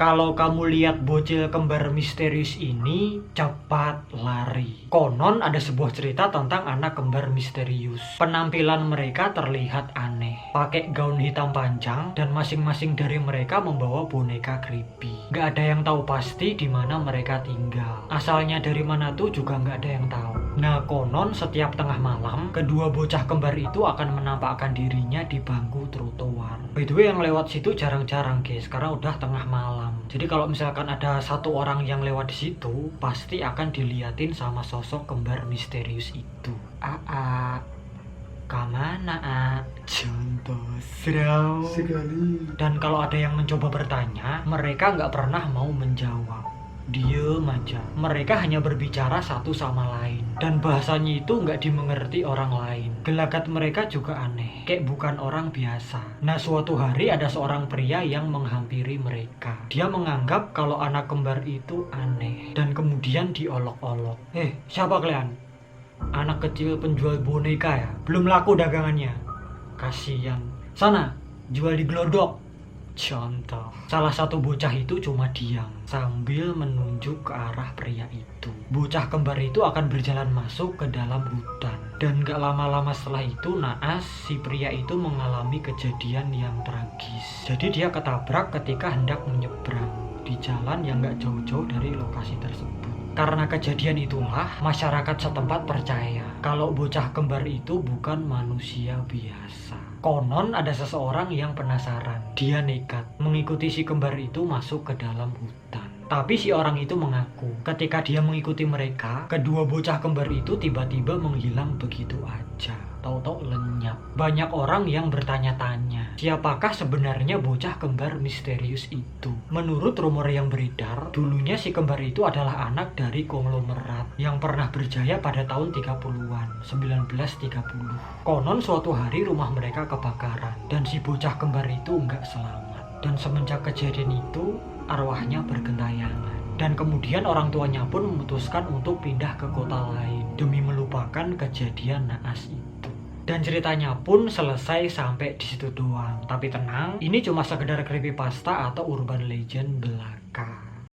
Kalau kamu lihat bocil kembar misterius ini, cepat lari. Konon ada sebuah cerita tentang anak kembar misterius. Penampilan mereka terlihat aneh. Pakai gaun hitam panjang dan masing-masing dari mereka membawa boneka creepy. Gak ada yang tahu pasti di mana mereka tinggal. Asalnya dari mana tuh juga gak ada yang tahu. Nah, konon setiap tengah malam, kedua bocah kembar itu akan menampakkan dirinya di bangku trotoar. By the way, yang lewat situ jarang-jarang guys, karena udah tengah malam. Jadi kalau misalkan ada satu orang yang lewat di situ, pasti akan diliatin sama sosok kembar misterius itu. Kemana contoh serau sekali. Dan kalau ada yang mencoba bertanya, mereka nggak pernah mau menjawab. Diem aja. Mereka hanya berbicara satu sama lain. Dan bahasanya itu nggak dimengerti orang lain. Gelagat mereka juga aneh. Kayak bukan orang biasa. Nah, suatu hari ada seorang pria yang menghampiri mereka. Dia menganggap kalau anak kembar itu aneh. Dan kemudian diolok-olok. Siapa kalian? Anak kecil penjual boneka ya? Belum laku dagangannya. Kasian. Sana, jual di glodok. Contoh, salah satu bocah itu cuma diam sambil menunjuk ke arah pria itu. Bocah kembar itu akan berjalan masuk ke dalam hutan. Dan gak lama-lama setelah itu, naas si pria itu mengalami kejadian yang tragis. Jadi dia ketabrak ketika hendak menyeberang di jalan yang gak jauh-jauh dari lokasi tersebut. Karena kejadian itulah, masyarakat setempat percaya kalau bocah kembar itu bukan manusia biasa. Konon ada seseorang yang penasaran. Dia nekat mengikuti si kembar itu masuk ke dalam hutan. Tapi si orang itu mengaku ketika dia mengikuti mereka, kedua bocah kembar itu tiba-tiba menghilang begitu aja. Tahu-tahu lenyap. Banyak orang yang bertanya-tanya, siapakah sebenarnya bocah kembar misterius itu? Menurut rumor yang beredar, dulunya si kembar itu adalah anak dari konglomerat yang pernah berjaya pada tahun 30-an, 1930. Konon suatu hari rumah mereka kebakaran dan si bocah kembar itu nggak selamat. Dan semenjak kejadian itu, arwahnya bergentayangan. Dan kemudian orang tuanya pun memutuskan untuk pindah ke kota lain demi melupakan kejadian naas itu. Dan ceritanya pun selesai sampai di situ doang. Tapi tenang, ini cuma sekedar creepypasta atau urban legend belaka.